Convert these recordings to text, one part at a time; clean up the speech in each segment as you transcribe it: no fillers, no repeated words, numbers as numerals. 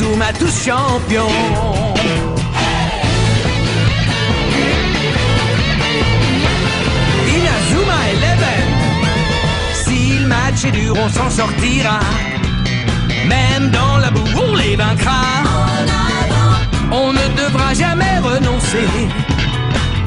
Inazuma tous champions. Inazuma Eleven. Si le match est dur, on s'en sortira. Même dans la boue, on les vaincra. On ne devra jamais renoncer.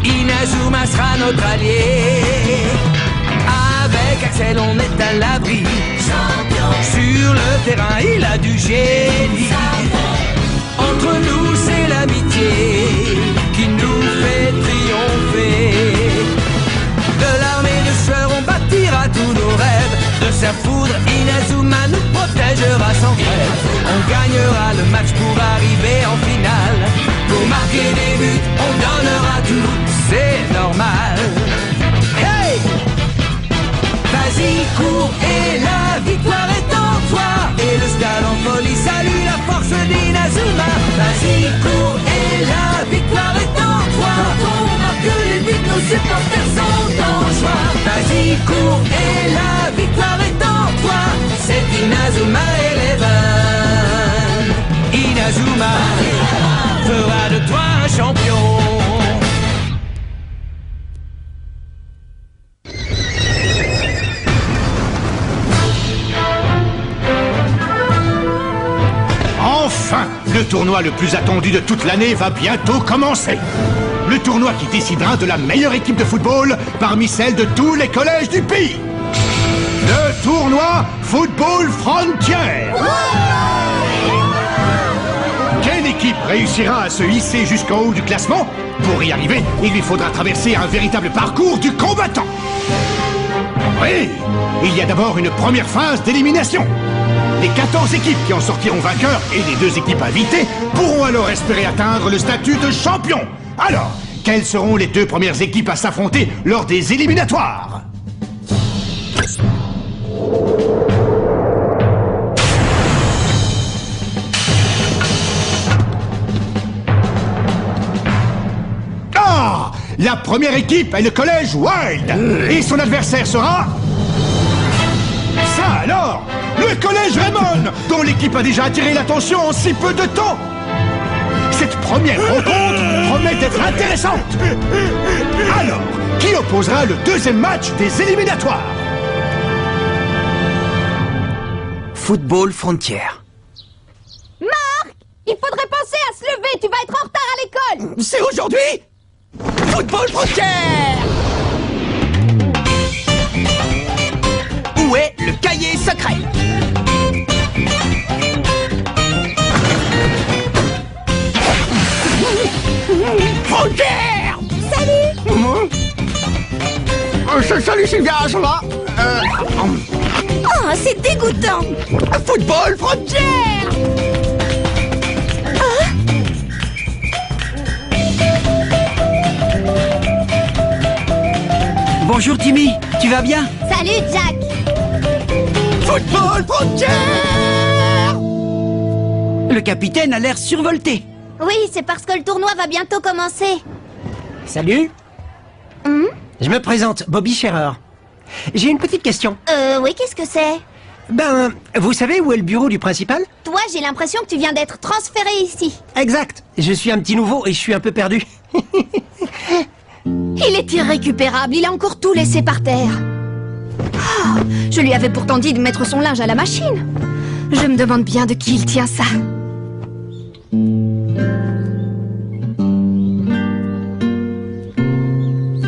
Inazuma sera notre allié. Avec Axel, on est à l'abri. Sur le terrain, il a du génie. Entre nous, c'est l'amitié qui nous fait triompher. De l'armée de sœurs, on bâtira tous nos rêves. De sa foudre, Inazuma nous protégera sans trêve. On gagnera le match pour arriver en finale. Pour marquer des buts, on donnera tout, c'est normal. Hey! Vas-y, cours et la victoire est en toi. Et le stade en folie salue la force d'Inazuma. Vas-y, cours et la victoire est en toi. Quand on marque les buts, nos supporters sont en joie. Vas-y, cours et la victoire est en toi. C'est Inazuma Eleven. Inazuma fera de toi un champion. Enfin, le tournoi le plus attendu de toute l'année va bientôt commencer. Le tournoi qui décidera de la meilleure équipe de football parmi celles de tous les collèges du pays. Le tournoi Football Frontier. Quelle équipe réussira à se hisser jusqu'en haut du classement? Pour y arriver, il lui faudra traverser un véritable parcours du combattant. Oui, il y a d'abord une première phase d'élimination. Les 14 équipes qui en sortiront vainqueurs et les 2 équipes invitées pourront alors espérer atteindre le statut de champion. Alors, quelles seront les 2 premières équipes à s'affronter lors des éliminatoires? Ah! La première équipe est le collège Wild. Et son adversaire sera... Ça alors! Le collège Raymond, dont l'équipe a déjà attiré l'attention en si peu de temps. Cette première rencontre promet d'être intéressante. Alors, qui opposera le deuxième match des éliminatoires? Football Frontier. Marc! Il faudrait penser à se lever, tu vas être en retard à l'école. C'est aujourd'hui? Football Frontier! Où est le cahier secret? Frontier! Salut! Salut Sylvia, ça va? Oh, c'est dégoûtant! Football Frontier! Bonjour Timmy, tu vas bien? Salut, Jack! Football Frontier! Le capitaine a l'air survolté. Oui, c'est parce que le tournoi va bientôt commencer. Salut. Je me présente, Bobby Scherer. J'ai une petite question. Oui, qu'est-ce que c'est? Ben, vous savez où est le bureau du principal? Toi, j'ai l'impression que tu viens d'être transféré ici. Exact. Je suis un petit nouveau et je suis un peu perdu. Il est irrécupérable, il a encore tout laissé par terre. Oh, je lui avais pourtant dit de mettre son linge à la machine. Je me demande bien de qui il tient ça.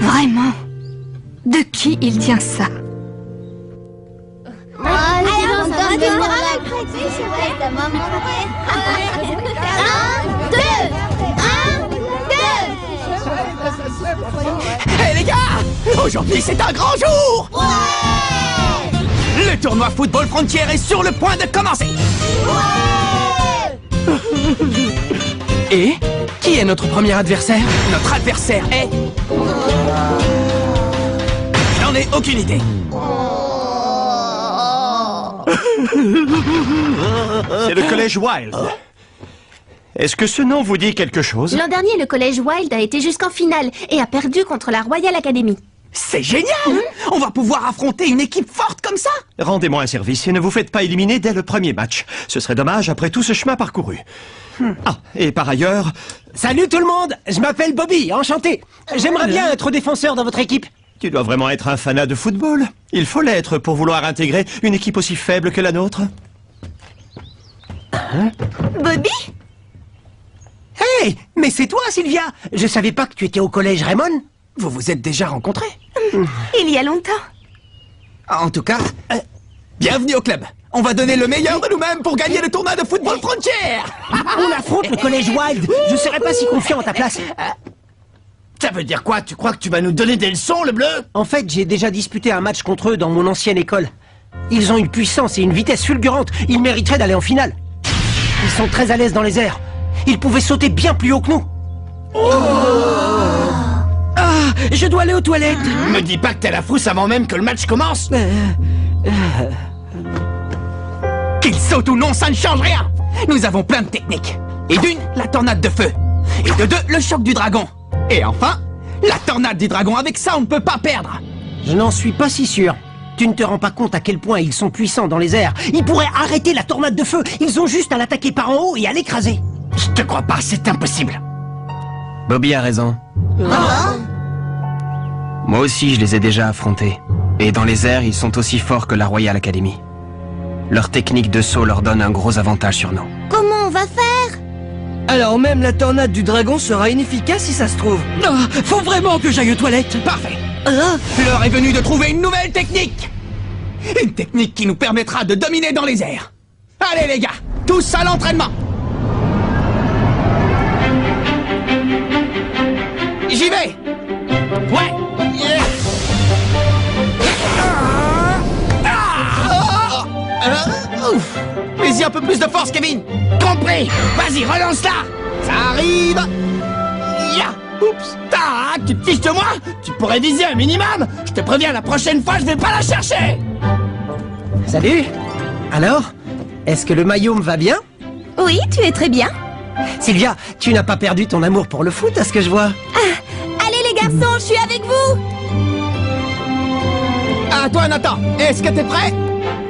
Vraiment? De qui il tient ça? Hé les gars! Aujourd'hui c'est un grand jour! Ouais! Le tournoi Football Frontier est sur le point de commencer! Ouais! Et qui est notre premier adversaire? Notre adversaire est... J'en ai aucune idée. C'est le collège Wild. Est-ce que ce nom vous dit quelque chose? L'an dernier, le collège Wild a été jusqu'en finale et a perdu contre la Royal Academy. C'est génial! On va pouvoir affronter une équipe forte comme ça! Rendez-moi un service et ne vous faites pas éliminer dès le premier match. Ce serait dommage après tout ce chemin parcouru. Ah, et par ailleurs... Salut tout le monde, je m'appelle Bobby, enchanté. J'aimerais bien être défenseur dans votre équipe. Tu dois vraiment être un fanat de football. Il faut l'être pour vouloir intégrer une équipe aussi faible que la nôtre. Bobby? Hey, mais c'est toi Sylvia. Je savais pas que tu étais au collège Raymond. Vous vous êtes déjà rencontrés? Il y a longtemps. En tout cas, bienvenue au club. On va donner le meilleur de nous-mêmes pour gagner le tournoi de football Frontier. On affronte le collège Wild. Je serais pas si confiant à ta place. Ça veut dire quoi? Tu crois que tu vas nous donner des leçons, le bleu? En fait, j'ai déjà disputé un match contre eux dans mon ancienne école. Ils ont une puissance et une vitesse fulgurante. Ils mériteraient d'aller en finale. Ils sont très à l'aise dans les airs. Ils pouvaient sauter bien plus haut que nous. Ah, je dois aller aux toilettes. Me dis pas que t'as la frousse avant même que le match commence. Qu'il saute ou non, ça ne change rien. Nous avons plein de techniques. Et d'une, la tornade de feu. Et de deux, le choc du dragon. Et enfin, la tornade du dragon. Avec ça, on ne peut pas perdre. Je n'en suis pas si sûr. Tu ne te rends pas compte à quel point ils sont puissants dans les airs. Ils pourraient arrêter la tornade de feu. Ils ont juste à l'attaquer par en haut et à l'écraser. Je te crois pas, c'est impossible. Bobby a raison. Moi aussi, je les ai déjà affrontés. Et dans les airs, ils sont aussi forts que la Royal Academy. Leur technique de saut leur donne un gros avantage sur nous. Comment on va faire? Alors même la tornade du dragon sera inefficace si ça se trouve. Ah, faut vraiment que j'aille aux toilettes. Parfait. L'heure est venue de trouver une nouvelle technique. Une technique qui nous permettra de dominer dans les airs. Allez les gars, tous à l'entraînement. J'y vais. Ouais. Ouf. Mais-y un peu plus de force, Kevin. Compris. Vas-y, relance-la. Ça arrive. Ya. Oups. Tac, tu te fiches de moi? Tu pourrais viser un minimum. Je te préviens, la prochaine fois, je vais pas la chercher. Salut. Alors, est-ce que le maillot me va bien? Oui, tu es très bien. Sylvia, tu n'as pas perdu ton amour pour le foot, à ce que je vois. Allez les garçons, je suis avec vous. À toi, Nathan. Est-ce que t'es prêt?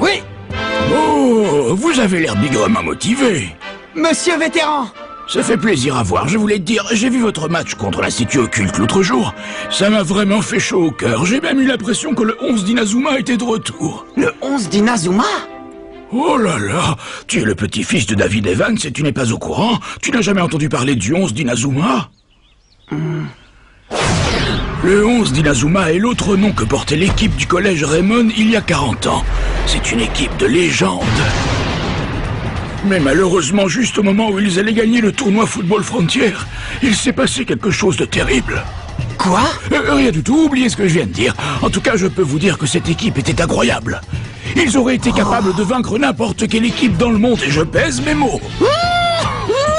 Oui. Oh, vous avez l'air bigrement motivé. Monsieur vétéran. Ça fait plaisir à voir, je voulais te dire, j'ai vu votre match contre l'Institut Occulte l'autre jour. Ça m'a vraiment fait chaud au cœur, j'ai même eu l'impression que le 11 d'Inazuma était de retour. Le 11 d'Inazuma? Oh là là, tu es le petit-fils de David Evans et tu n'es pas au courant? Tu n'as jamais entendu parler du 11 d'Inazuma? Le 11 d'Inazuma est l'autre nom que portait l'équipe du collège Raymond il y a 40 ans. C'est une équipe de légende. Mais malheureusement, juste au moment où ils allaient gagner le tournoi Football Frontier, il s'est passé quelque chose de terrible. Quoi? Rien du tout, oubliez ce que je viens de dire. En tout cas, je peux vous dire que cette équipe était incroyable. Ils auraient été capables de vaincre n'importe quelle équipe dans le monde, et je pèse mes mots.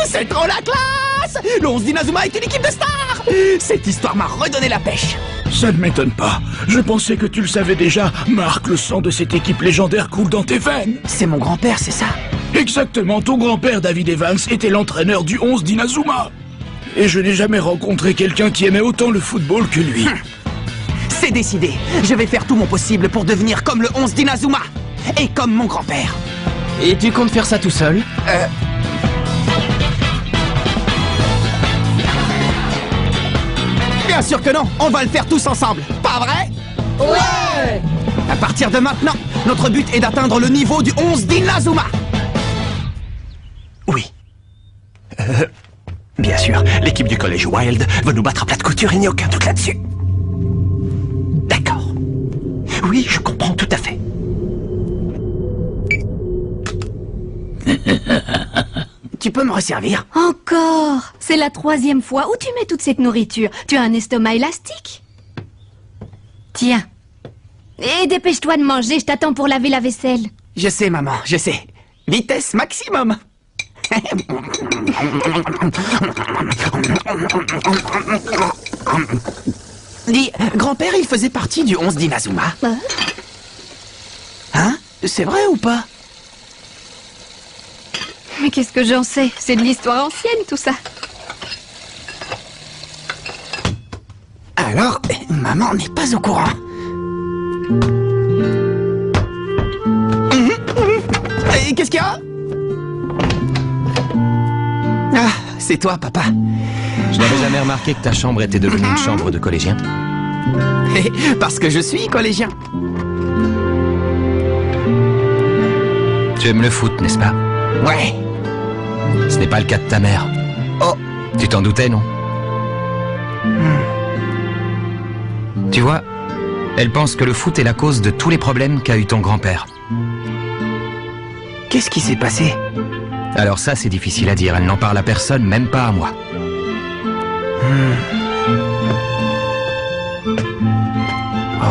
C'est trop la classe! Le 11 d'Inazuma est une équipe de stars! Cette histoire m'a redonné la pêche. Ça ne m'étonne pas. Je pensais que tu le savais déjà. Marc, le sang de cette équipe légendaire coule dans tes veines. C'est mon grand-père, c'est ça? Exactement, ton grand-père David Evans était l'entraîneur du 11 d'Inazuma. Et je n'ai jamais rencontré quelqu'un qui aimait autant le football que lui. C'est décidé. Je vais faire tout mon possible pour devenir comme le 11 d'Inazuma. Et comme mon grand-père. Et tu comptes faire ça tout seul? Bien sûr que non, on va le faire tous ensemble. Pas vrai? Ouais! À partir de maintenant, notre but est d'atteindre le niveau du 11 d'Inazuma. Oui. Bien sûr, l'équipe du collège Wild va nous battre à plat de couture, il n'y a aucun doute là-dessus. D'accord. Oui, je comprends tout à fait. Tu peux me resservir? Encore? C'est la 3e fois. Où tu mets toute cette nourriture? Tu as un estomac élastique? Tiens. Et dépêche-toi de manger, je t'attends pour laver la vaisselle. Je sais, maman, je sais. Vitesse maximum. Dis, grand-père, il faisait partie du 11 d'Inazuma. Hein? C'est vrai ou pas? Mais qu'est-ce que j'en sais? C'est de l'histoire ancienne, tout ça. Alors, Maman n'est pas au courant. Et qu'est-ce qu'il y a? Ah, c'est toi, papa. Je n'avais jamais remarqué que ta chambre était devenue une chambre de collégien. Parce que je suis collégien. Tu aimes le foot, n'est-ce pas? Ouais. Ce n'est pas le cas de ta mère. Oh. Tu t'en doutais, non? Tu vois, elle pense que le foot est la cause de tous les problèmes qu'a eu ton grand-père. Qu'est-ce qui s'est passé? Alors ça, c'est difficile à dire. Elle n'en parle à personne, même pas à moi. Oh.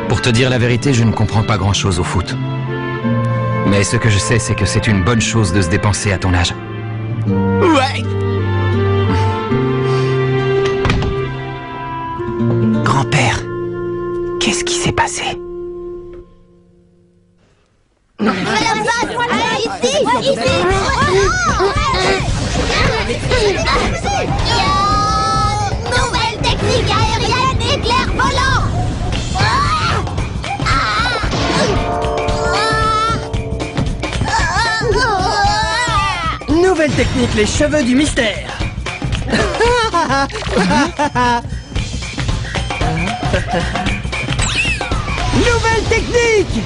Pour te dire la vérité, je ne comprends pas grand-chose au foot. Mais ce que je sais, c'est que c'est une bonne chose de se dépenser à ton âge. Ouais. Grand-père, qu'est-ce qui s'est passé? Nouvelle technique aérienne, éclair volant. Nouvelle technique, les cheveux du mystère. Nouvelle technique!